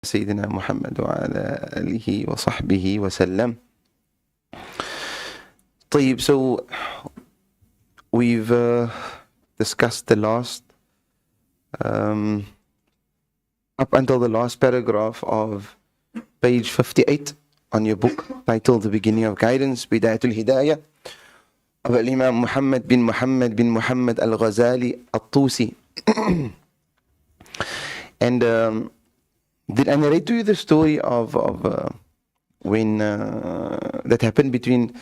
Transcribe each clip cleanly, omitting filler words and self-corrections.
سيدنا محمد وعلى آله وصحبه وسلم. طيب, so we've discussed the last up until the last paragraph of page 58 on your book titled The Beginning of Guidance, Bidayatul Hidayah, of Imam Muhammad bin Muhammad al-Ghazali al-Tusi. And did I narrate to you the story of when that happened between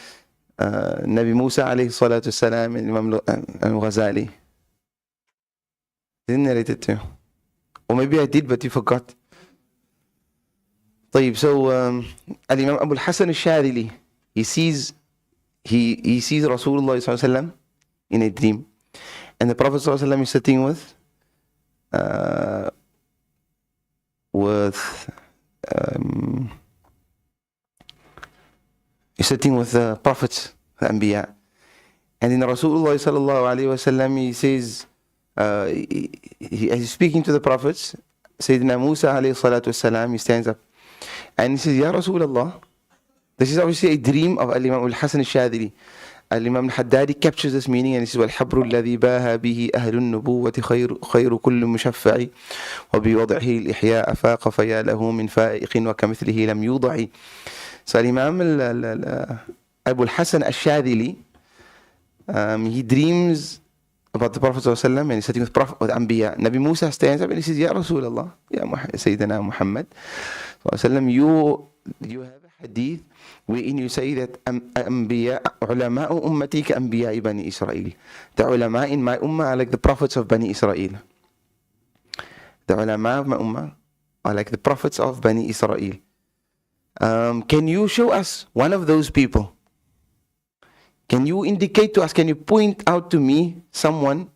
Nabi Musa alayhi salatu salam and Imam al-Ghazali? Didn't narrate it to you. Or maybe I did, but you forgot. طيب, so Al-Imam Abu al-Hasan al-Shadili, he sees Rasulullah sallallahu alaihi wasallam in a dream, and the Prophet sallallahu alaihi wasallam is sitting with the prophets, the Anbiya. And in Rasulullah sallallahu alaihi wasallam, he says, he's speaking to the prophets. Sayyidina Musa alayhi salatu wasalam, he stands up and he says, Ya Rasulullah. This is obviously a dream of Al-Imam al-Hasan al-Shadili. Al-Imam al-Haddadi captures this meaning and he says, وَالْحَبْرُ الَّذِي بَاهَا بِهِ أَهْلُ النُّبُوَّةِ خَيْرُ كُلِّ مُشَفَّعِ وَبِوَضْعِهِ الْإِحْيَاءَ فَاقَ فَيَا لَهُ مِنْ فَائِقٍ وَكَمِثْلِهِ لَمْ يُوضَعِ. So Al-Imam Abu al-Hasan al-Shadili, he dreams about the Prophet ﷺ, and he's sitting with Anbiya. Nabi Musa stands up and he says, Ya Rasulullah, Ya Sayyidina Muhammad ﷺ, you have a hadith wherein you say that Anbiya, ulama'u ummati ka Anbiya Bani Israel. The ulama in my ummah are like the prophets of Bani Israel. The ulama of my ummah are like the prophets of Bani Israel. Can you show us one of those people? Can you indicate to us, can you point out to me someone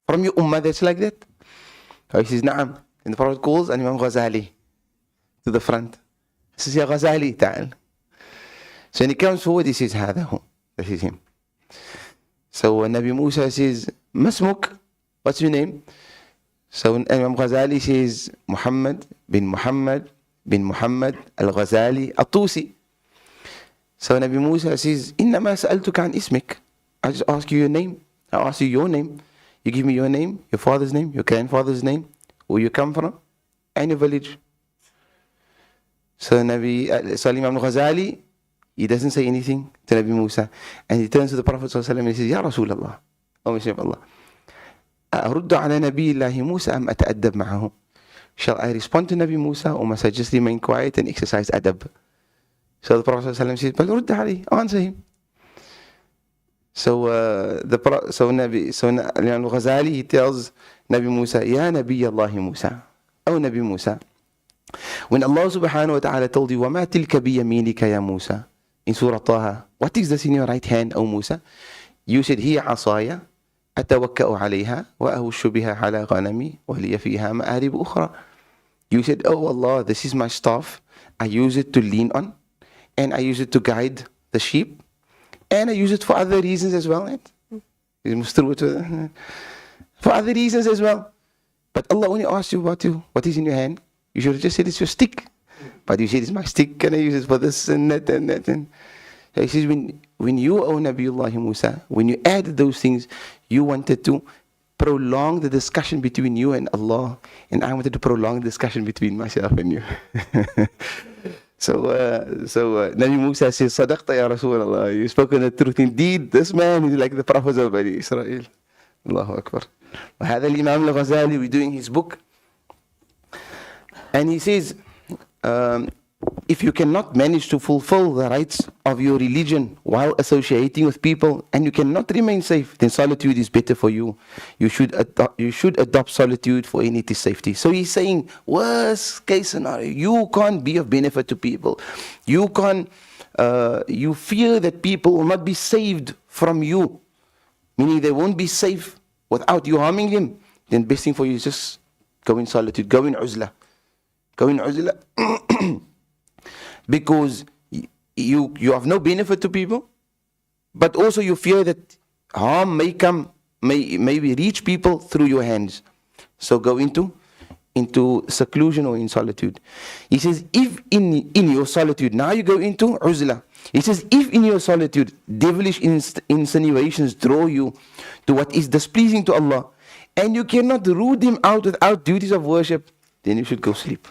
from your ummah that's like that? So he says, Na'am. And the Prophet calls Imam Ghazali to the front. He says, Ya Ghazali, ta'al. So when he comes forward, he says, Hada hu. This is him. So when Nabi Musa says, Masmuk, what's your name? So when Imam Ghazali says, Muhammad bin Muhammad al-Ghazali al-Tusi. So Nabi Musa says, إِنَّمَا سَأَلْتُكَ عَنْ إِسْمِكَ. I just ask you your name. I ask you your name. You give me your name, your father's name, your grandfather's name, where you come from, and your village. So Imam Ghazali, he doesn't say anything to Nabi Musa. And he turns to the Prophet ﷺ and he says, Ya Rasulullah, O Messenger of Allah, أَرُدُّ عَلَى نَبِيِّ اللَّهِ مُوسَى أَمْ أَتَأَدَّبْ مَعَهُ. Shall I respond to Nabi Musa, or must I just remain quiet and exercise adab? So the Prophet ﷺ says, "But رد عليه, answer him." So Imam Ghazali, he tells Nabi Musa, Ya Nabi Allah Musa, O Nabi Musa, when Allah subhanahu wa ta'ala told you, وَمَا تِلْكَ بِيَمِينِكَ يَا Musa, in Surah Taha, what is this in your right hand, O Musa? You said, هِيَ عَصَايَ أَتَوَكَّأُ عَلَيْهَا وَأَهُشُّ بِهَا عَلَى غَنَمِي وَلِيَ فِيهَا مَآرِبُ أُخْرَى. You said, Oh Allah, this is my staff. I use it to lean on, and I use it to guide the sheep, and I use it for other reasons as well. For other reasons as well. But Allah only asked you what is in your hand. You should have just said it's your stick. But you said it's my stick, can I use it for this and that and that? And so he says, when you, O Nabiullah Musa, when you added those things, you wanted to prolong the discussion between you and Allah, and I wanted to prolong the discussion between myself and you. So Nabi Musa says, Sadaqta ya Rasulullah, you spoken the truth. Indeed, this man is like the prophets of Bani Israel. Allahu Akbar. وهذا الإمام الغزالي, we're doing his book. And he says, if you cannot manage to fulfill the rights of your religion while associating with people, and you cannot remain safe, then solitude is better for you. You should adopt solitude for in it is safety. So he's saying, worst case scenario, you can't be of benefit to people. You fear that people will not be saved from you, meaning they won't be safe without you harming them. Then best thing for you is just go in solitude, go in uzla. Because you have no benefit to people, but also you fear that harm may reach people through your hands. So go into into seclusion or in solitude. He says, if in your solitude, now you go into uzla. He says, if in your solitude, devilish insinuations draw you to what is displeasing to Allah, and you cannot root them out without duties of worship, then you should go sleep.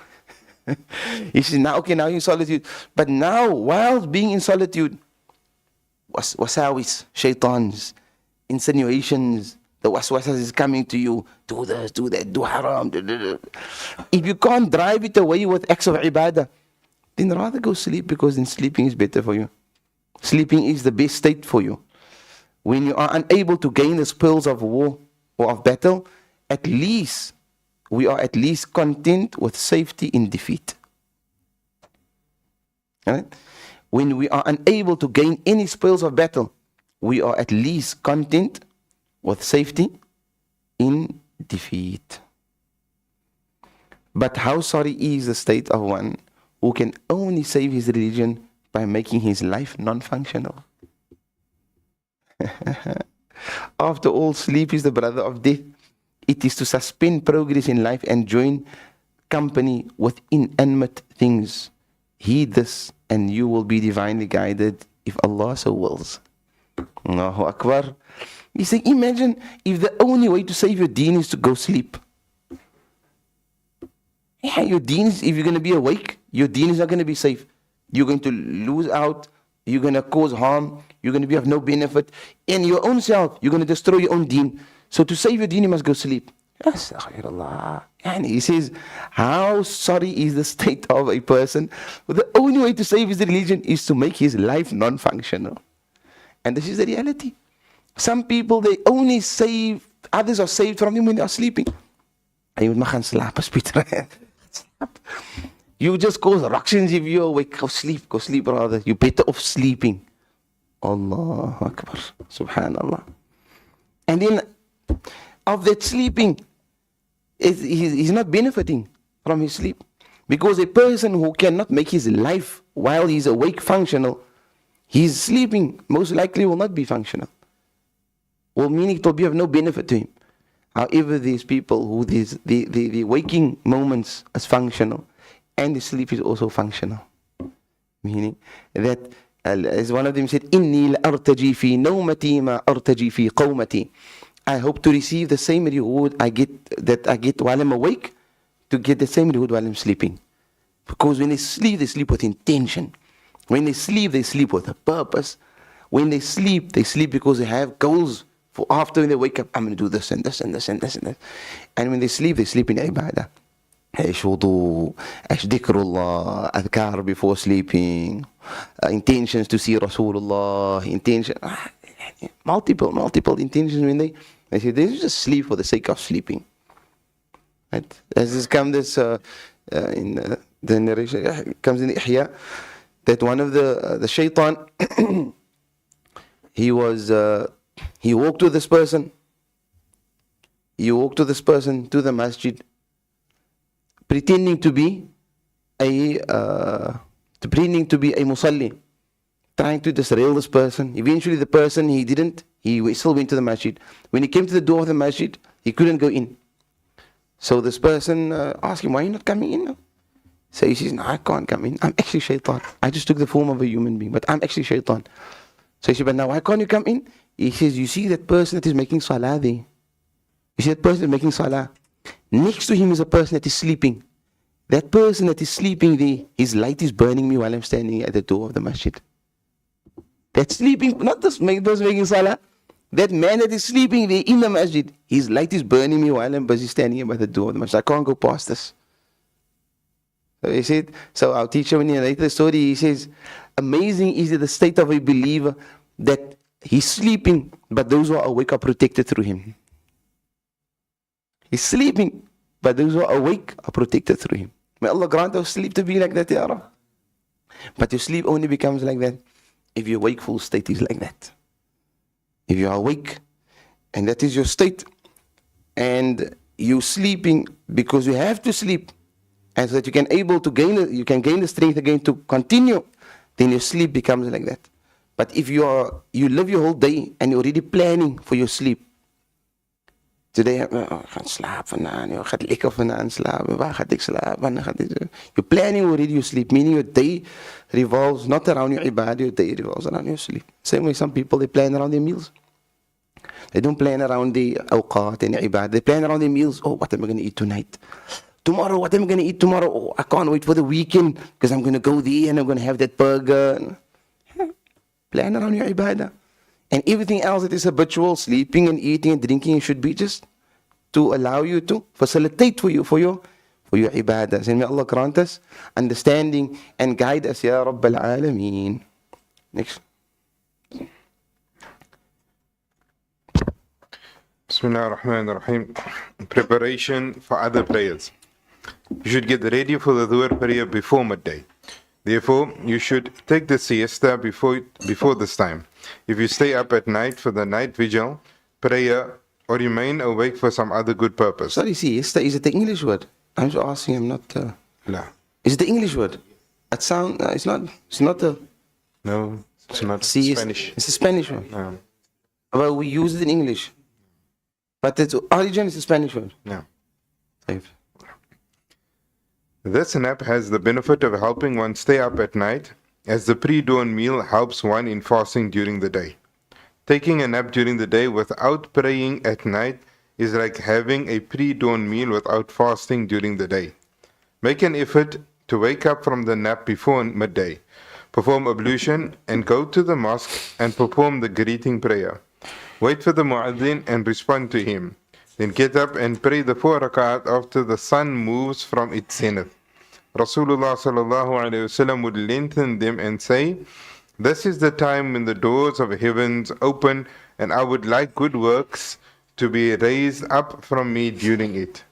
He says, now you're in solitude. But now, whilst being in solitude, wasawis, shaitans, insinuations, the waswasas is coming to you, do this, do that, do haram. If you can't drive it away with acts of ibadah, then rather go sleep, because then sleeping is better for you. Sleeping is the best state for you. When you are unable to gain the spoils of war or of battle, at least we are at least content with safety in defeat. Right? When we are unable to gain any spoils of battle, we are at least content with safety in defeat. But how sorry is the state of one who can only save his religion by making his life non-functional? After all, sleep is the brother of death. It is to suspend progress in life and join company with inanimate things. Heed this, and you will be divinely guided if Allah so wills. Allahu Akbar. You say, imagine if the only way to save your deen is to go sleep. Yeah, your deen is, if you're going to be awake, your deen is not going to be safe. You're going to lose out. You're going to cause harm. You're going to be of no benefit. In your own self, you're going to destroy your own deen. So to save your deen, you must go sleep. Astaghfirullah. And he says, how sorry is the state of a person who the only way to save his religion is to make his life non-functional. And this is the reality. Some people, they only save, others are saved from them when they are sleeping. And you must sleep, Peter. You just cause ructions if you're awake. Go sleep, brother. You're better off sleeping. Allahu Akbar. Subhanallah. And then, of that sleeping, he's not benefiting from his sleep. Because a person who cannot make his life while he's awake functional, his sleeping most likely will not be functional. Well, meaning it will be of no benefit to him. However, these people who the waking moments is functional, and the sleep is also functional. Meaning that, as one of them said, إِنِّي لَأَرْتَجِي فِي نَوْمَتِي مَا أَرْتَجِي فِي قَوْمَتِي. I hope to receive the same reward I get while I'm awake, to get the same reward while I'm sleeping. Because when they sleep with intention. When they sleep with a purpose. When they sleep because they have goals. For after when they wake up, I'm going to do this and this and this and this and this. And when they sleep in ibadah. Aish wudu, aish dhikrullah, adhkar before sleeping, intentions to see Rasulullah, multiple intentions when they say, they just sleep for the sake of sleeping. Right? As this comes in the narration, comes in the Ihya, that one of the shaitan, he walked with this person. He walked to this person to the masjid, pretending to be a musalli, trying to disrail this person. Eventually the person, he still went to the masjid. When he came to the door of the masjid, he couldn't go in. So this person asked him, why are you not coming in now? So he says, no, I can't come in. I'm actually shaitan. I just took the form of a human being, but I'm actually shaitan. So he said, but now why can't you come in? He says, you see that person that is making salah there? You see that person making salah? Next to him is a person that is sleeping. That person that is sleeping there, his light is burning me while I'm standing at the door of the masjid. That sleeping, not this person making salah. That man that is sleeping there in the masjid, his light is burning me while I'm busy standing by the door of the masjid. I can't go past this. So he said, so our teacher, when he narrated the story, he says, amazing is the state of a believer that he's sleeping, but those who are awake are protected through him. He's sleeping, but those who are awake are protected through him. May Allah grant our sleep to be like that, Ya Rab. But your sleep only becomes like that if your wakeful state is like that. If you are awake, and that is your state, and you're sleeping because you have to sleep, and so that you can gain the strength again to continue, then your sleep becomes like that. But if you live your whole day and you're already planning for your sleep, Today, gaan slapen vanavond, je gaat lekker vanavond slapen, waar ga ik slapen, wanneer gaat ik... You're planning already your sleep, meaning your day revolves not around your ibadah, your day revolves around your sleep. Same way some people, they plan around their meals. They don't plan around the awqat and ibadah, they plan around their meals. Oh, what am I going to eat tonight? Tomorrow, what am I going to eat tomorrow? Oh, I can't wait for the weekend because I'm going to go there and I'm going to have that burger. Plan around your ibadah. And everything else that is habitual, sleeping and eating and drinking, should be just to allow you to facilitate for your ibadah. And may Allah grant us understanding and guide us, Ya Rabbal Alameen. Next. Bismillah ar-Rahman ar-Rahim. Preparation for other prayers. You should get ready for the Dhuhr prayer before midday. Therefore, you should take the siesta before this time. If you stay up at night for the night vigil, prayer, or remain awake for some other good purpose. Sorry, siesta, is it the English word? I'm just asking, I'm not... La. Is it the English word? It sound, it's not the... No, it's not siesta. Spanish. It's a Spanish word. No. Well, we use it in English. But its origin is a Spanish word. No. Right. This nap has the benefit of helping one stay up at night, as the pre-dawn meal helps one in fasting during the day. Taking a nap during the day without praying at night is like having a pre-dawn meal without fasting during the day. Make an effort to wake up from the nap before midday, perform ablution, and go to the mosque and perform the greeting prayer. Wait for the mu'adhin and respond to him. Then get up and pray the 4 rak'at after the sun moves from its zenith. Rasulullah sallallahu alayhi wasallam would lengthen them and say, "This is the time when the doors of heavens open, and I would like good works to be raised up from me during it."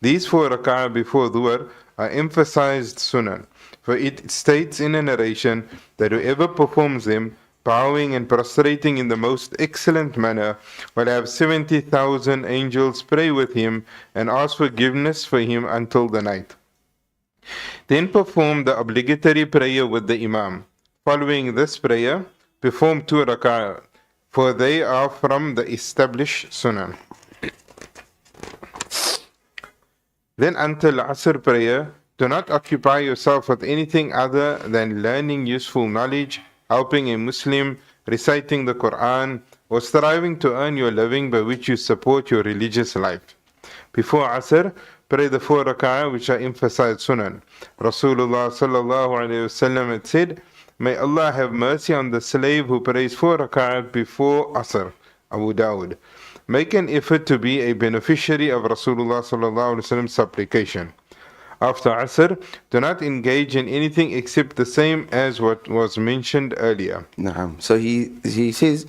These 4 rak'ah before dhuhr are emphasized sunnah, for it states in a narration that whoever performs them, bowing and prostrating in the most excellent manner, will have 70,000 angels pray with him and ask forgiveness for him until the night. Then perform the obligatory prayer with the Imam. Following this prayer, perform 2 rak'ah, for they are from the established sunnah. Then until Asr prayer, do not occupy yourself with anything other than learning useful knowledge, helping a Muslim, reciting the Quran, or striving to earn your living by which you support your religious life. Before Asr, pray the 4 rak'ah which are emphasized sunan. Rasulullah sallallahu alayhi wasallam had said, "May Allah have mercy on the slave who prays 4 rak'ah before Asr." Abu Dawud. Make an effort to be a beneficiary of Rasulullah sallallahu alayhi wasallam's supplication. After Asr, do not engage in anything except the same as what was mentioned earlier. Naam. So he says,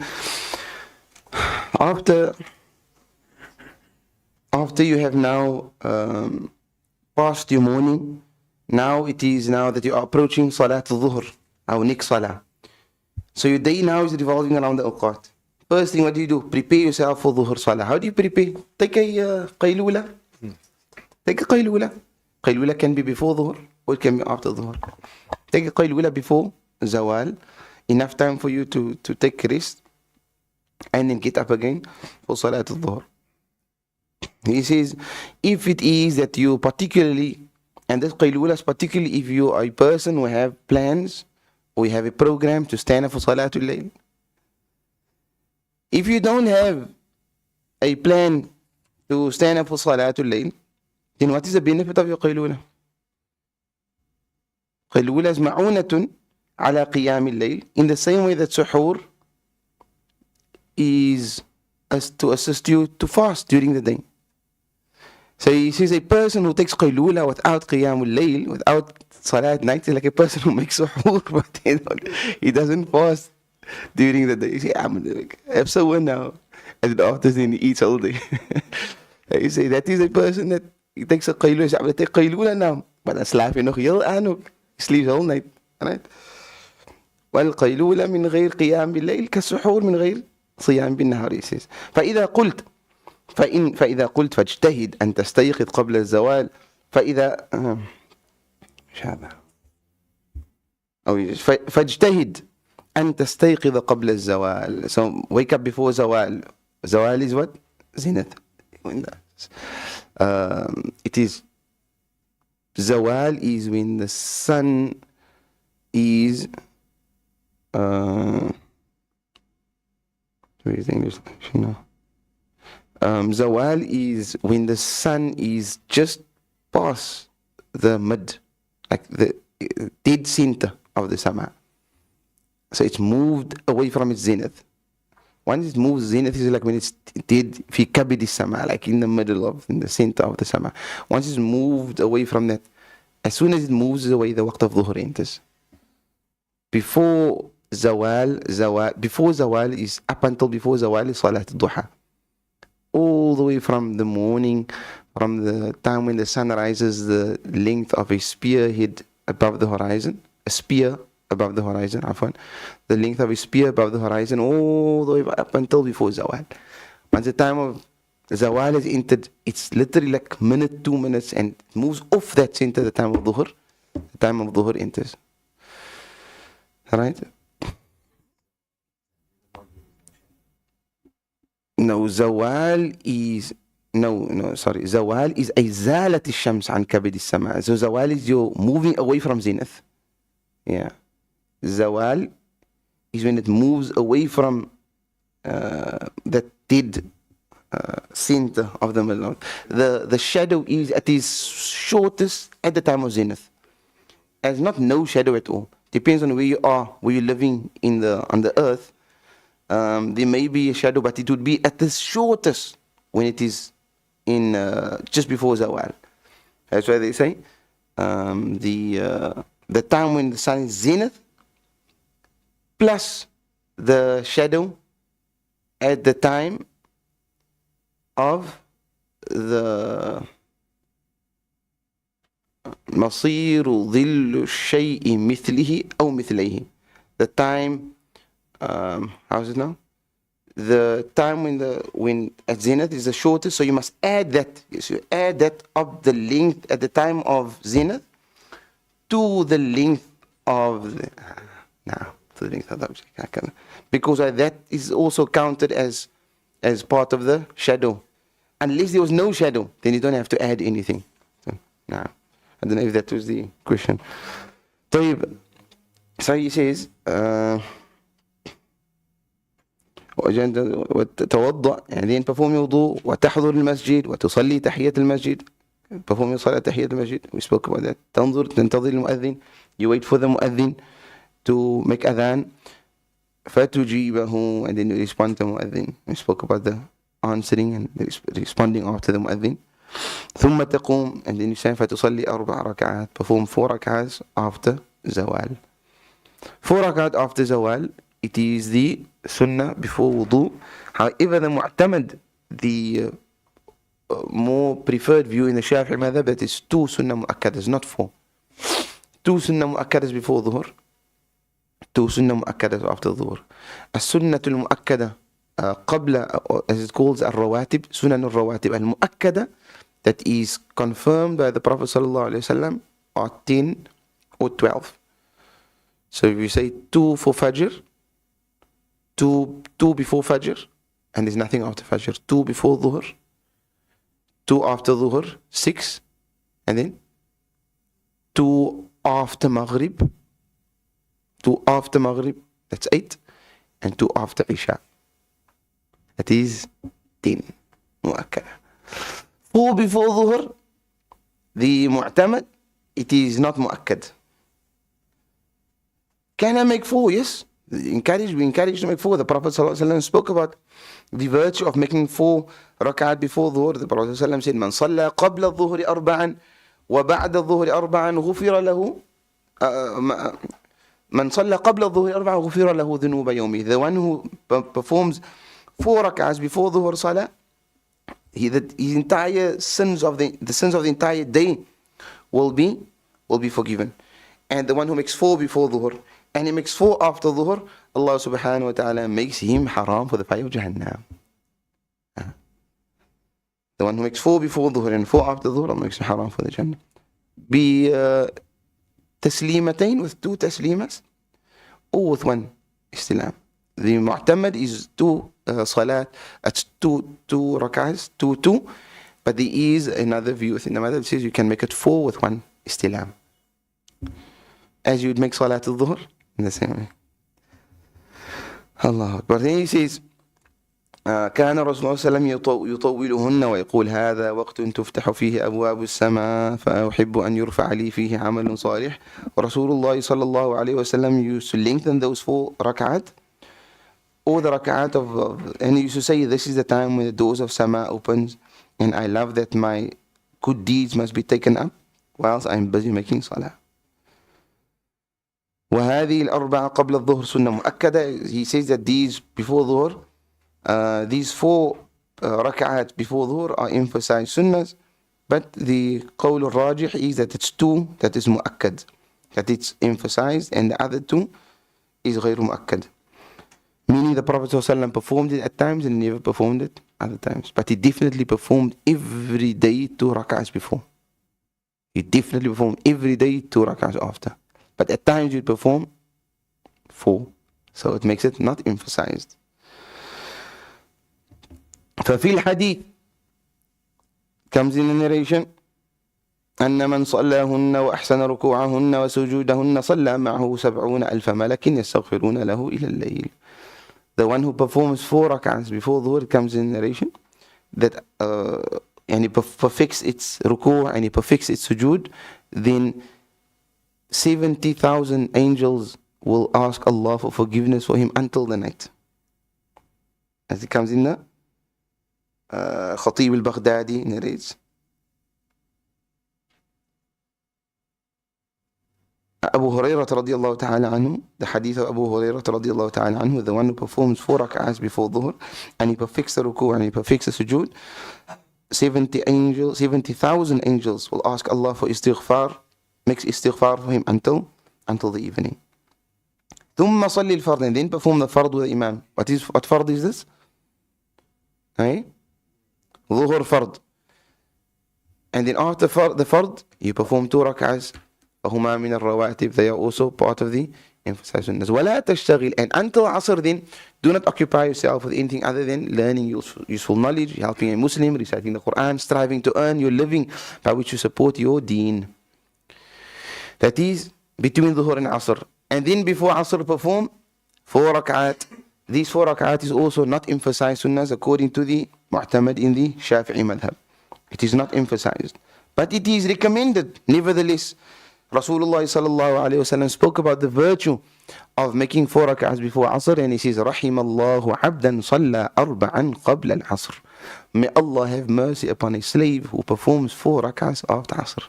after you have now passed your morning, now it is now that you are approaching Salat al-Dhuhr, our next Salah. So your day now is revolving around the awqat. First thing, what do? Prepare yourself for Dhuhr Salah. How do you prepare? Take a qaylula. Take a qaylula. Qaylula can be before Dhuhr or it can be after Dhuhr. Take a qaylula before Zawal, enough time for you to take rest and then get up again for Salat al-Dhuhr. He says, if it is that you particularly, and this qaylula is particularly if you are a person who have plans or you have a program to stand up for Salatul Layl. If you don't have a plan to stand up for Salatul Layl, then what is the benefit of your qaylula? Qaylula is ma'unatun ala qiyam al-layl, in the same way that suhoor is to assist you to fast during the day. So he says a person who takes qaylula without qiyam al-layl, without salat night, is like a person who makes suhoor, but he doesn't fast during the day. You say, I'm so now, and then after then he eats all day. You say that is a person that he takes a qaylula, he says, take qaylula now, but dan slaap je nog heel aan ook. He sleeps all night, right? والقيلولة من غير قيام بالليل كالسحور من غير صيام بالنهار. He says فإذا قلت فاجتهد أن تستيقظ قبل الزوال فإذا فاجتهد أن تستيقظ قبل الزوال. So wake up before zawal. Zawal is what? Zenith. It is Zawal is when the sun is where is the English translation now? Zawal is when the sun is just past the mid, like the dead center of the sama. So it's moved away from its zenith. Once it moves zenith is like when it's dead fi kabidi sama, like in the middle of, in the center of the sama. Once it's moved away from that, as soon as it moves away, the waqt of dhuhr enters. Before zawal is up until before zawal is salat duha. All the way from the morning, from the time when the sun rises, the length of a spearhead above the horizon, a spear above the horizon, the length of a spear above the horizon, all the way up until before zawal. Once the time of zawal is entered, it's literally like minute, 2 minutes, and it moves off that center, the time of dhuhr. The time of dhuhr enters. Right? No, zawal is zawal is izalat al-shams an kabid al-sama. So zawal is you're moving away from zenith. Yeah. Zawal is when it moves away from that dead center of the middle. The shadow is at its shortest at the time of zenith. There's not no shadow at all. Depends on where you are, where you're living on the earth. There may be a shadow, but it would be at the shortest when it is in just before zawal. That's why they say the time when the sun is zenith plus the shadow at the time of the مصير ظل الشيء مثله أو مثليه. The time, how is it now? The time when at zenith is the shortest, so you must add that. Yes, you add that of the length at the time of zenith to the length of the length of the object. Because that is also counted as part of the shadow. Unless there was no shadow, then you don't have to add anything. So, no. I don't know if that was the question. So he says, وتوضأ and then perform your wudu وتحضر المسجد وتصلي تحية المسجد. Perform your salat تحية المسجد. We spoke about that. تنتظر المؤذن. You wait for the mu'adhin to make adhan. فتجيبه and then you respond to the mu'adhin. We spoke about the answering and responding after the mu'adhin. ثم تقوم and then you say فتصلي 4 ركعات. Perform 4 rak'ahs after zawal. 4 rak'at after zawal, it is the sunnah before wudu. However, the mu'tamad, the more preferred view in the Shafi'i madhab, that is 2 sunnah mu'akkadas, not 4. 2 sunnah mu'akkadas before dhuhr, 2 sunnah mu'akkadas after dhuhr. السنة المؤكدة قبل, as it calls الرواتب, sunan الرواتب المؤكدة, that is confirmed by the Prophet sallallahu alaihi wasallam, are 10 or 12. So if you say 2 for Fajr, 2 before Fajr, and there's nothing after Fajr, 2 before Dhuhr, 2 after Dhuhr, 6, and then 2 after Maghrib, 2 after Maghrib, that's 8, and 2 after Isha. That is 10. Mu'akkada. 4 before Dhuhr, the Mu'tamad, it is not Mu'akkad. Can I make 4? Yes. We encourage to make 4. The Prophet ﷺ spoke about the virtue of making 4 rak'at before dhuhr. The Prophet ﷺ said, من صلى قبل الظهر 4 وبعد الظهر 4 غفر له من صلى قبل الظهر 4 غفر له ذنوب يومه. The one who performs 4 rak'ats before dhuhr salah, his entire sins of the sins of the entire day will be forgiven. And the one who makes 4 before dhuhr and he makes 4 after dhuhr, Allah subhanahu wa ta'ala makes him haram for the fire of Jahannam. The one who makes 4 before dhuhr and 4 after dhuhr, Allah makes him haram for the Jannah. Be taslimatain, with 2 taslimas, or with 1 istilam. The mu'tamad is two salat, it's two rak'ahs, two, but there is another view within the madhab says you can make it 4 with one istilam. As you would make salat al-dhuhr in the same way. Allah Akbar. Then he says, كان رسول الله صلى الله عليه وسلم يطولهن ويقول هذا وقت تفتح فيه أبواب السماء فأحب أن يرفع لي فيه عمل صالح. رسول الله صلى الله عليه وسلم used to lengthen those 4 rak'at, or the rak'at and he used to say, this is the time when the doors of Sama opens, and I love that my good deeds must be taken up whilst I'm busy making salah. وهذه الأربعة قبل الظهر سنة مؤكدة. He says that these before dhuhr, these 4 rak'at before dhuhr are emphasized sunnahs, but the qawl al-rajih is that it's 2 that is mu'akkad, that it's emphasized, and the other 2 is غير مؤكد. Meaning the Prophet ﷺ performed it at times and never performed it other times. But he definitely performed every day 2 rak'ahs before. He definitely performed every day 2 rak'ahs after. But at times you'd perform 4. So it makes it not emphasized. ففي الحديث comes in the narration أن من صلاهن وأحسن ركوعهن وسجودهن صلى معه 70,000 ملك يستغفرون له إلى الليل. The one who performs 4 rak'ahs before dhuhr, comes in narration that and he perfects its ruku' and he perfects its sujood, then 70,000 angels will ask Allah for forgiveness for him until the night. As it comes in the Khatib al-Baghdadi narrates. Abu Hurairah radiyallahu ta'ala anhu, the hadith of Abu Hurairah radiyallahu ta'ala anhu, the one who performs 4 rak'ahs before dhuhr and he perfects the ruku' and he perfects the sujood, 70,000 angels will ask Allah for istighfar, makes istighfar for him until the evening. ثم صلي الفرض, and then perform the fard with the imam. What fard is this? Dhuhr fard. And then after the fard, you perform 2 rak'ahs. فهما من الرواتب, they are also part of the emphasized sunnahs. ولا تشتغل, and until Asr then, do not occupy yourself with anything other than learning useful knowledge, helping a Muslim, reciting the Quran, striving to earn your living by which you support your deen. That is between Dhuhr and Asr. And then before Asr perform 4 rak'at. These 4 rak'at is also not emphasized sunnahs according to the mu'tamad in the Shafi'i madhab. It is not emphasized, but it is recommended nevertheless. Rasulullah sallallahu alayhi wa sallam spoke about the virtue of making 4 rak'ahs before Asr, and he says, رحم الله عبدا صلى 4 قبل العصر. May Allah have mercy upon a slave who performs 4 rak'ahs after Asr.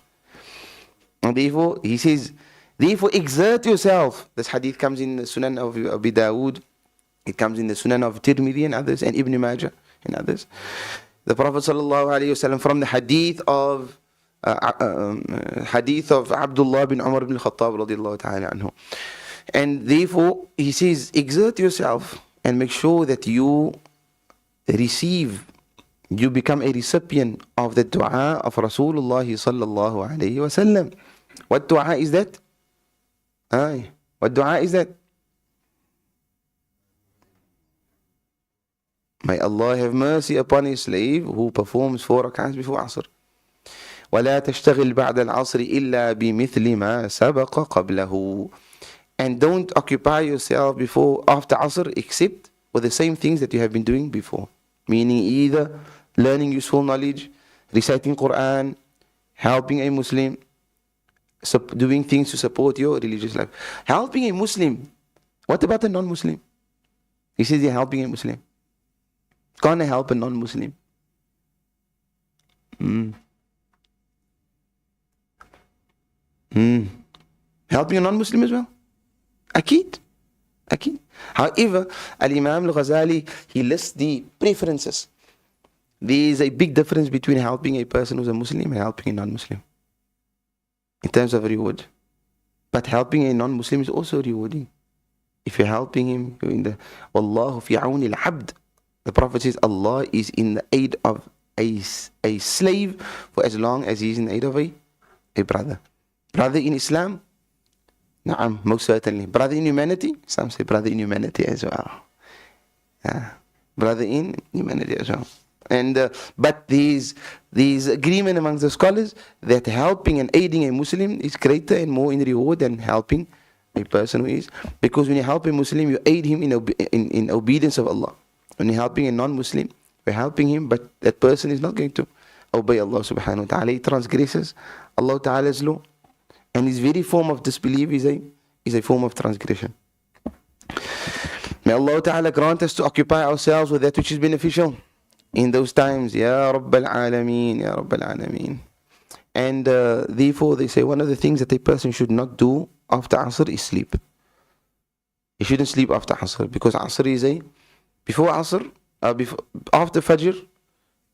And therefore, he says, therefore exert yourself. This hadith comes in the Sunan of Abi Dawood, it comes in the Sunan of Tirmidhi and others, and Ibn Majah and others. The Prophet sallallahu alayhi wa sallam, from the hadith of Abdullah bin Umar bin Khattab radiyallahu ta'ala anhu. And therefore, he says, exert yourself and make sure that you become a recipient of the dua of Rasulullah sallallahu alayhi wa sallam. What dua is that? What dua is that? May Allah have mercy upon a slave who performs 4 rak'ahs before Asr. ولا تشتغل بعد العصر إلا بمثل ما سبق قبله. And don't occupy yourself after Asr except with the same things that you have been doing before. Meaning either learning useful knowledge, reciting Quran, helping a Muslim, doing things to support your religious life. Helping a Muslim. What about a non-Muslim? He says you're helping a Muslim. Can't I help a non-Muslim? Helping a non-Muslim as well? Akid. However, Al-Imam Al-Ghazali, he lists the preferences. There is a big difference between helping a person who's a Muslim and helping a non-Muslim in terms of reward. But helping a non-Muslim is also rewarding. If you're helping him, you're in the Wallahu fi auni al-abd. The Prophet says Allah is in the aid of a slave for as long as he's in the aid of a brother. Brother in Islam? Na'am, most certainly. Brother in humanity? Some say brother in humanity as well. Brother in humanity as well. And but these agreement amongst the scholars that helping and aiding a Muslim is greater and more in reward than helping a person who is, because when you help a Muslim, you aid him in obedience of Allah. When you're helping a non-Muslim, you're helping him, but that person is not going to obey Allah subhanahu wa ta'ala. He transgresses Allah ta'ala's law, and his very form of disbelief is a form of transgression. May Allah ta'ala grant us to occupy ourselves with that which is beneficial in those times. Ya Rabbal Alameen, Ya Rabbal Alameen. And therefore they say one of the things that a person should not do after Asr is sleep. He shouldn't sleep after Asr, because Asr is before Asr, after Fajr,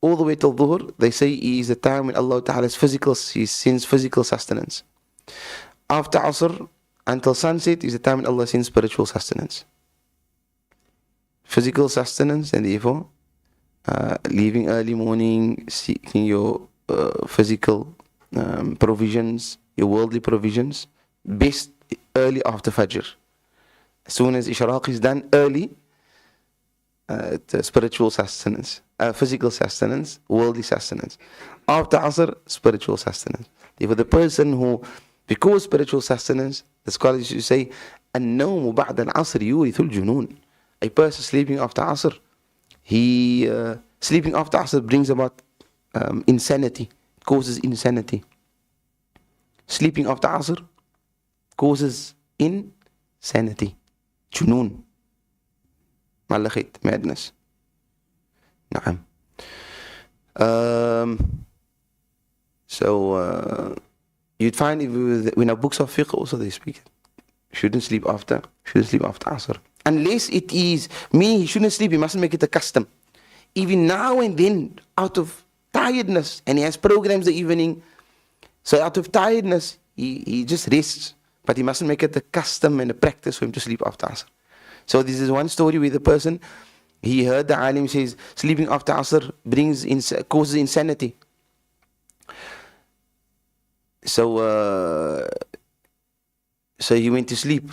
all the way till Dhuhr, they say is the time when Allah Ta'ala sends physical sustenance. After Asr until sunset is the time when Allah sends spiritual sustenance. Physical sustenance, and therefore leaving early morning, seeking your physical provisions, your worldly provisions, best early after Fajr. As soon as Ishraq is done early, spiritual sustenance, physical sustenance, worldly sustenance. After Asr, spiritual sustenance. Therefore the person who, because spiritual sustenance, the scholars used to say, النوم بعد العصر يورث الجنون. A person sleeping after Asr, sleeping after Asr brings about insanity, causes insanity. Sleeping after Asr causes insanity, junun, malakhit, madness. Na'am. So you'd find in our books of fiqh also they speak. Shouldn't sleep after Asr. Unless it is, meaning he shouldn't sleep, he mustn't make it a custom. Even now and then, out of tiredness, and he has programs the evening, so out of tiredness, he just rests. But he mustn't make it a custom and a practice for him to sleep after Asr. So this is one story with the person, he heard the alim says, sleeping after Asr causes insanity. So he went to sleep.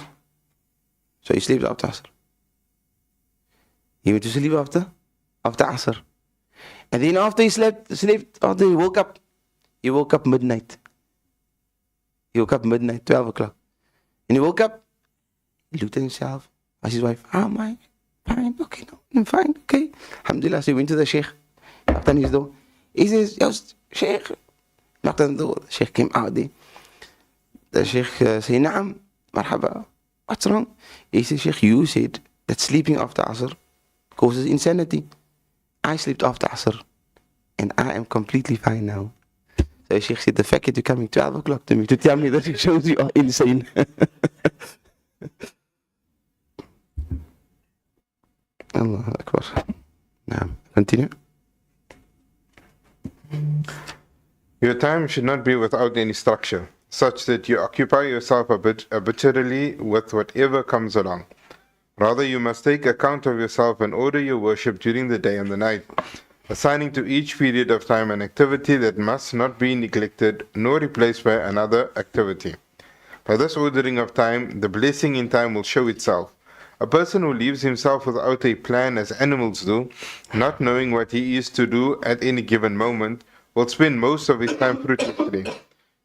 So he sleeps after Asr. He went to sleep after Asr. And then after he slept, after he woke up midnight. He woke up midnight, 12 o'clock. And he woke up, he looked at himself, asked his wife, am I fine? Okay, no, I'm fine, okay. Alhamdulillah, so he went to the Sheikh, knocked on his door. He says, yo, Sheikh, knocked on the door. The Sheikh came out there. The Sheikh said, Naam, marhaba. What's wrong? He said, Sheikh, you said that sleeping after Asr causes insanity. I slept after Asr and I am completely fine now. So Sheikh said, the fact that you're coming 12 o'clock to me to tell me that it shows you are insane. Allah Akbar. Now, continue. Your time should not be without any structure, such that you occupy yourself arbitrarily with whatever comes along. Rather, you must take account of yourself and order your worship during the day and the night, assigning to each period of time an activity that must not be neglected nor replaced by another activity. By this ordering of time, the blessing in time will show itself. A person who leaves himself without a plan as animals do, not knowing what he is to do at any given moment, will spend most of his time fruitlessly.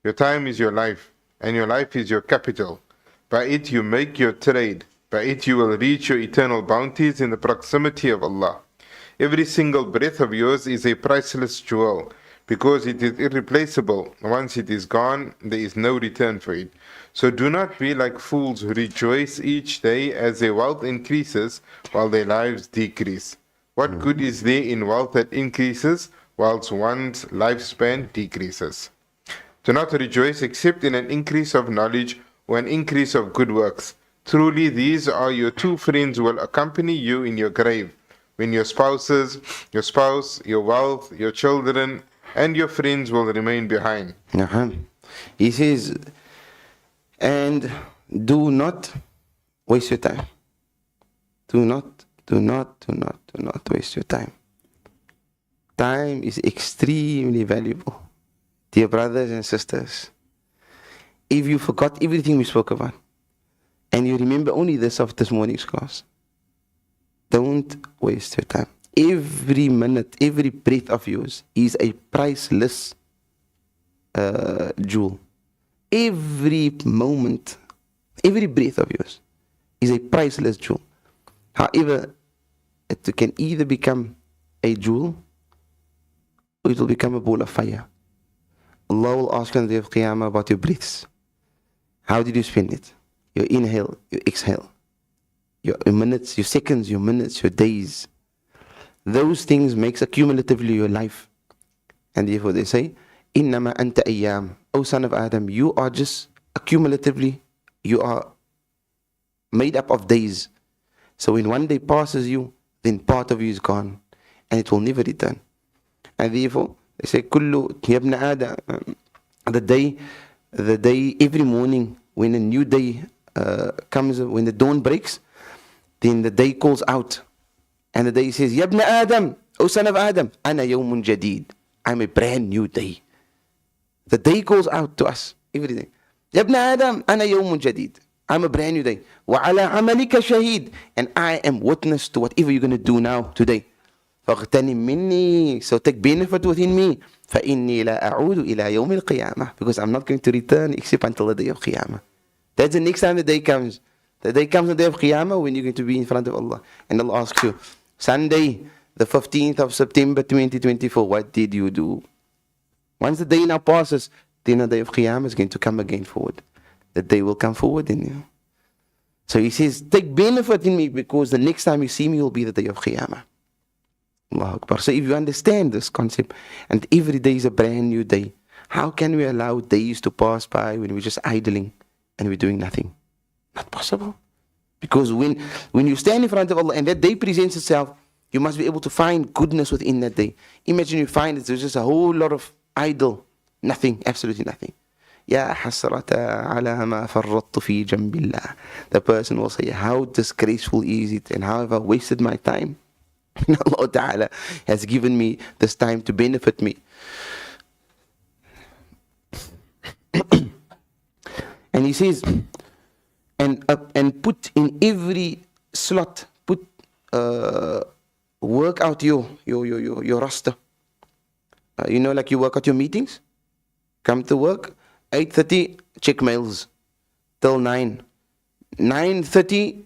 Your time is your life, and your life is your capital. By it you make your trade. By it you will reach your eternal bounties in the proximity of Allah. Every single breath of yours is a priceless jewel, because it is irreplaceable. Once it is gone, there is no return for it. So do not be like fools who rejoice each day as their wealth increases while their lives decrease. What good is there in wealth that increases whilst one's lifespan decreases? Do not rejoice except in an increase of knowledge or an increase of good works. Truly these are your two friends who will accompany you in your grave, when your spouse, your wealth, your children, and your friends will remain behind. He says, and do not waste your time. Do not waste your time. Time is extremely valuable. Dear brothers and sisters, if you forgot everything we spoke about, and you remember only this of this morning's class, Don't waste your time. Every minute, every breath of yours is a priceless jewel. Every moment, every breath of yours is a priceless jewel. However, it can either become a jewel or it will become a ball of fire. Allah will ask you on the day of Qiyamah about your breaths. How did you spend it? Your inhale, your exhale, your minutes, your seconds, your minutes, your days. Those things makes accumulatively your life. And therefore they say, Innama anta ayyam. O son of Adam, you are just accumulatively, you are made up of days. So when one day passes you, then part of you is gone. And it will never return. And therefore, they say, Kullu yabna Adam. The day, every morning, when a new day comes, when the dawn breaks, then the day calls out. And the day says, Yabna Adam, O son of Adam, Ana yawmun jadid. I'm a brand new day. The day calls out to us, everything. Yabna Adam, Ana yawmun jadid. I'm a brand new day. Wa ala amalika shaheed. And I am witness to whatever you're going to do now, today. فَاغْتَنِمْ مِنِّي. So take benefit within me. فَإِنِّي لَا أَعُودُ إِلَىٰ يَوْمِ الْقِيَامَةِ. Because I'm not going to return except until the day of Qiyamah. That's the next time the day comes. The day comes, the day of Qiyamah, when you're going to be in front of Allah. And Allah asks you, Sunday, the 15th of September 2024, what did you do? Once the day now passes, then the day of Qiyamah is going to come again forward. The day will come forward in you. So he says, take benefit in me, because the next time you see me will be the day of Qiyamah. Allahu Akbar. So if you understand this concept, and every day is a brand new day, how can we allow days to pass by when we're just idling and we're doing nothing? Not possible. Because when you stand in front of Allah and that day presents itself, you must be able to find goodness within that day. Imagine you find that there's just a whole lot of idle, nothing, absolutely nothing. Ya hasrata ala ma farrattu fi jambillah. The person will say, how disgraceful is it, and how have I wasted my time? Allah Ta'ala has given me this time to benefit me. And he says, and put in every slot, work out your roster. Like you work out your meetings, come to work, 8:30, check mails, till 9. 9:30,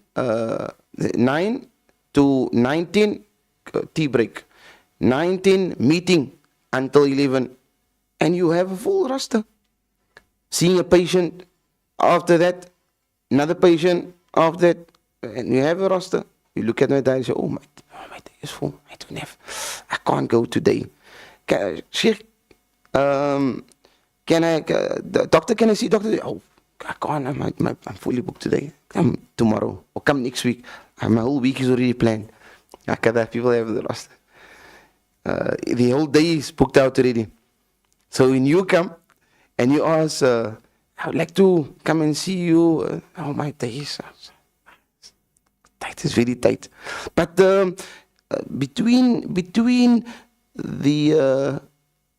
9 to 19, tea break. 19, meeting until 11. And you have a full roster. Seeing a patient, after that, another patient, after that, and you have a roster. You look at my diary and say, oh, my day is full. I can't go today. Sheikh, doctor, can I see doctor? Oh, I can't. I'm fully booked today. Come tomorrow or come next week. My whole week is already planned. People have the roster. The whole day is booked out already. So when you come and you ask, I would like to come and see you. My day is tight. It's very tight. But between the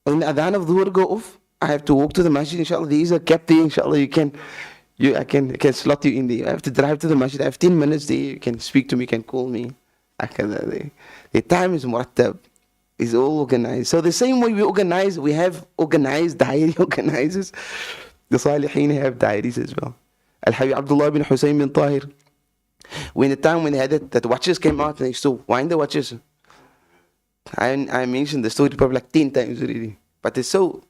when the adhan of dhuhr go off, I have to walk to the masjid. Inshallah, there is a gap there. Inshallah, I can slot you in there. I have to drive to the masjid. I have 10 minutes there. You can speak to me. You can call me. The time is murattab. It's all organized. So the same way we organize, we have organized diary organizers. The Salihin have diaries as well. Al-Habib Abdullah bin Hussein bin Tahir, when the time when they had that watches came out, and they used to wind the watches. I mentioned the story probably like 10 times already. But it's so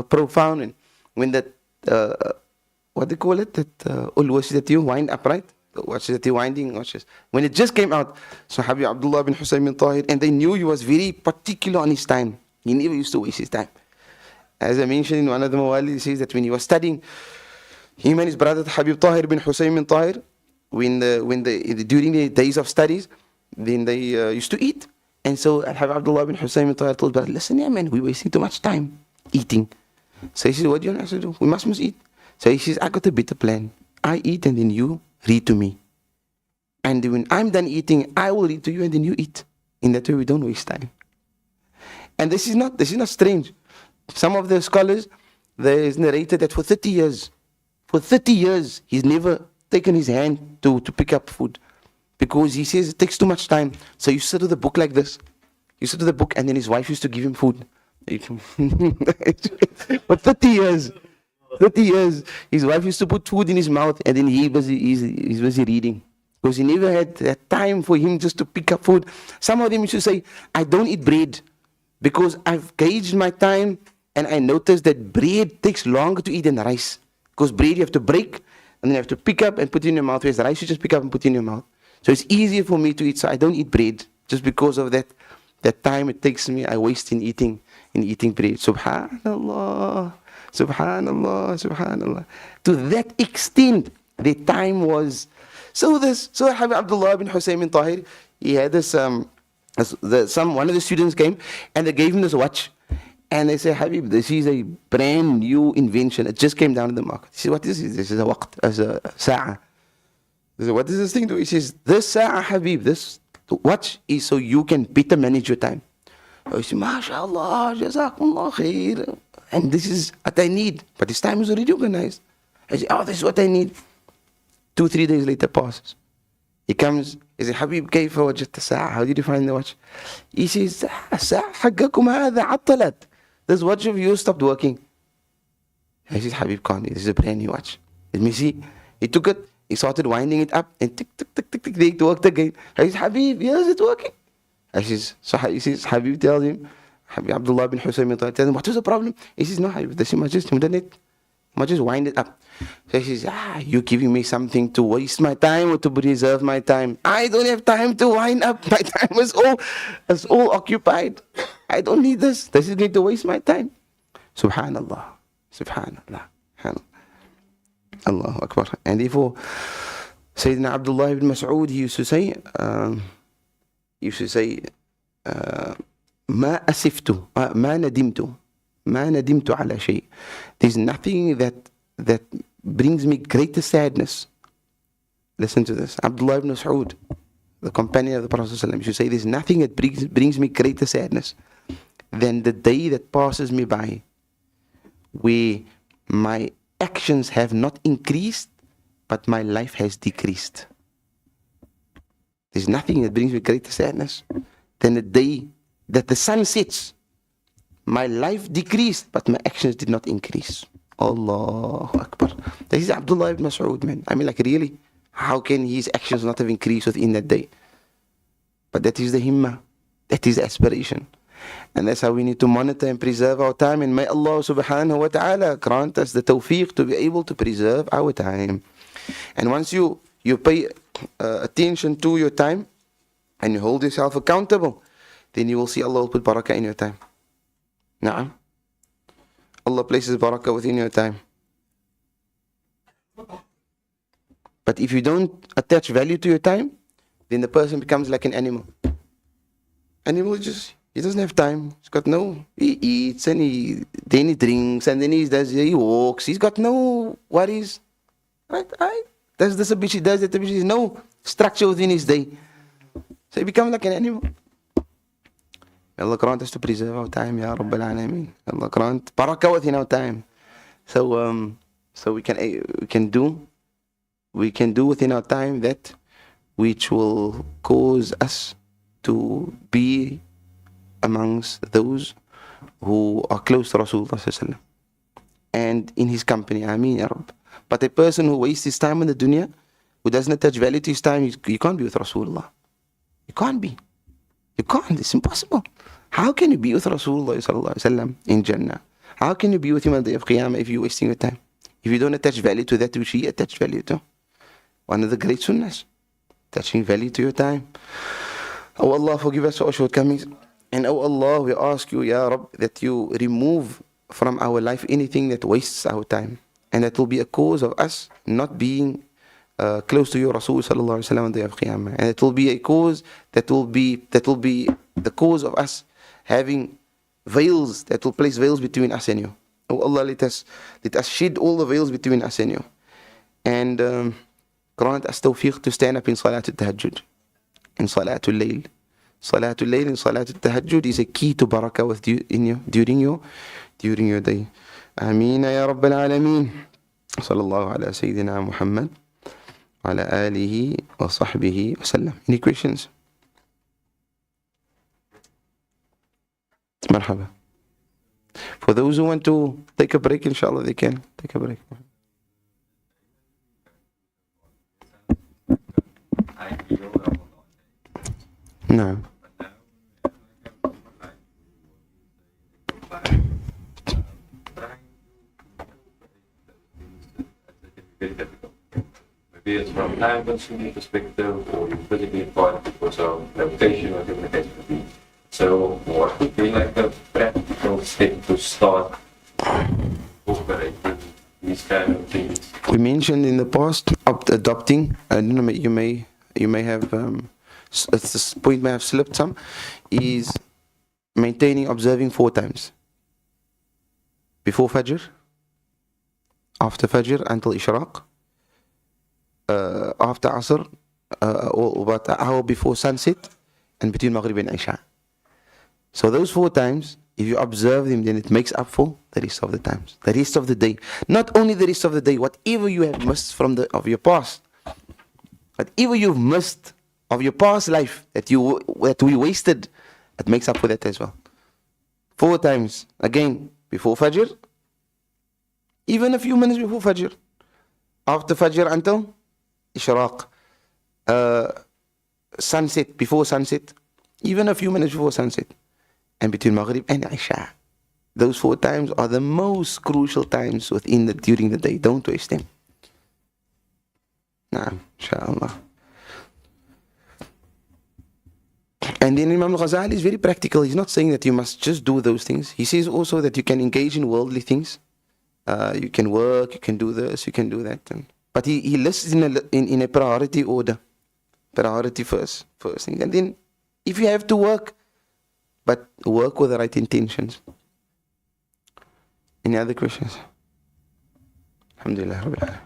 profound. And when that, what they call it, that watches that you wind upright, the watches that you're winding watches. When it just came out, so Habib Abdullah bin Hussein bin Tahir, and they knew he was very particular on his time. He never used to waste his time. As I mentioned in one of the Mawali, he says that when he was studying, him and his brother Habib Tahir bin Hussein bin Tahir, during the days of studies, then they used to eat. And so Habib Abdullah bin Hussein bin Tahir told brother, listen, yeah man, we're wasting too much time eating. So he says, what do you want us to do? We must eat. So he says, I got a better plan. I eat and then you read to me. And when I'm done eating, I will read to you and then you eat. In that way we don't waste time. And this is not strange. Some of the scholars, there is narrated that for 30 years, he's never taken his hand to pick up food. because he says it takes too much time. So you sit with a book like this. You sit with a book, and then his wife used to give him food. For 30 years. 30 years. His wife used to put food in his mouth, and then he's busy reading. Because he never had that time for him just to pick up food. Some of them used to say, I don't eat bread because I've gauged my time and I noticed that bread takes longer to eat than rice. Because bread you have to break and then you have to pick up and put it in your mouth, whereas rice you just pick up and put it in your mouth. So it's easier for me to eat, so I don't eat bread just because of that time it takes me, I waste in eating bread. Subhanallah, subhanallah, subhanallah. To that extent, the time was. So Habib Abdullah bin Hussein bin Tahir, he had this, one of the students came and they gave him this watch. And they say, Habib, this is a brand new invention. It just came down in the market. He said, what is this? This is a waqt, as a sa'a. They said, what does this thing do? He says, this sa'a, Habib, this watch is so you can better manage your time. He said, MashaAllah, Jazakumullah khair. And this is what I need. But this time is already organized. I said, oh, this is what I need. 2-3 days later passes. He comes, he says, Habib, كيف وجدت الساعة? How did you find the watch? He says, الساعة حقكم هذا عطلت. This watch of yours stopped working. I said, Habib, can't be. This is a brand new watch. Let me see. He took it, he started winding it up, and tick, tick, tick, tick, tick, it worked again. I said, Habib, yes, it's working. He says, Habib tells him, Habib Abdullah bin Hussein tells him, what was the problem? He says, no, Habib, this is just wind it up. So he says, you're giving me something to waste my time or to preserve my time. I don't have time to wind up. My time is all occupied. I don't need this. This is going to waste my time. Subhanallah. Subhanallah. Allahu Akbar. And therefore, Sayyidina Abdullah ibn Mas'ud, he used to say, ما أسفت ما ندمت على شيء. There's nothing that brings me greater sadness. Listen to this. Abdullah ibn Mas'ud, the companion of the Prophet ﷺ, should say, there's nothing that brings me greater sadness than the day that passes me by where my actions have not increased but my life has decreased. There's nothing that brings me greater sadness than the day that the sun sets. My life decreased, but my actions did not increase. Allahu Akbar. This is Abdullah ibn Mas'ud, man. I mean, like, really? How can his actions not have increased within that day? But that is the himmah. That is the aspiration. And that's how we need to monitor and preserve our time. And may Allah subhanahu wa ta'ala grant us the tawfiq to be able to preserve our time. And once you pay attention to your time and you hold yourself accountable, then you will see Allah will put barakah in your time. Na'am. Allah places barakah within your time. But if you don't attach value to your time, then the person becomes like an animal. Animal he doesn't have time. He eats and then he drinks and then he walks. He's got no worries. Right? Does this a bit, he does that a bit. There's no structure within his day. So he becomes like an animal. Allah grant us to preserve our time, Ya Rabbil Alameen. Allah grant barakah within our time. So we can do within our time that which will cause us to be amongst those who are close to Rasulullah sallallahu alaihi wasallam and in his company. Ameen, Ya Rabb. But a person who wastes his time in the dunya, who doesn't attach value to his time, you can't be with Rasulullah. You can't be. You can't. It's impossible. How can you be with Rasulullah sallallahu alaihi wasallam in Jannah? How can you be with him on the day of Qiyamah if you're wasting your time? If you don't attach value to that which he attached value to? One of the great sunnahs, attaching value to your time. Oh Allah, forgive us our shortcomings. And oh Allah, we ask you, Ya Rabb, that you remove from our life anything that wastes our time. And that will be a cause of us not being close to your Rasul sallallahu alaihi wasallam on the day of Qiyamah. And it will be a cause that will be the cause of us having veils, that will place veils between us and you. Oh Allah, let us shed all the veils between us and you. And grant us tawfiq to stand up in Salatul Tahajjud, in Salatul Layl. Salatul Layl and Salatul Tahajjud is a key to barakah during your day. Ameen ya Rabbil Alameen. Sallallahu ala Sayyidina Muhammad. وعلى آله وصحبه وسلم. Any questions? مرحبا. For those who want to take a break, inshallah, they can take a break. No. Very difficult. Maybe it's from time-consuming perspective, or you physically can't because of limitation or different case would be. So, what would be like a practical step to start incorporating these kind of things? We mentioned in the past adopting. I don't know. You may have. This point may have slipped some. Is maintaining observing 4 times. Before Fajr, after Fajr until Ishraq, after Asr, or about an hour before sunset, and between Maghrib and Isha. So those 4 times, if you observe them, then it makes up for the rest of the times, the rest of the day. Not only the rest of the day, whatever you have missed of your past, whatever you've missed of your past life that we wasted, it makes up for that as well. 4 times, again, before Fajr, even a few minutes before Fajr, after Fajr until Ishraq, sunset, before sunset, even a few minutes before sunset, and between Maghrib and Isha. Those 4 times are the most crucial times during the day. Don't waste them. Naam, inshallah. And then Imam al-Ghazali is very practical. He's not saying that you must just do those things. He says also that you can engage in worldly things. You can work, you can do this, you can do that. But he lists in a priority order. Priority first thing. And then if you have to work, but work with the right intentions. Any other questions? Alhamdulillah.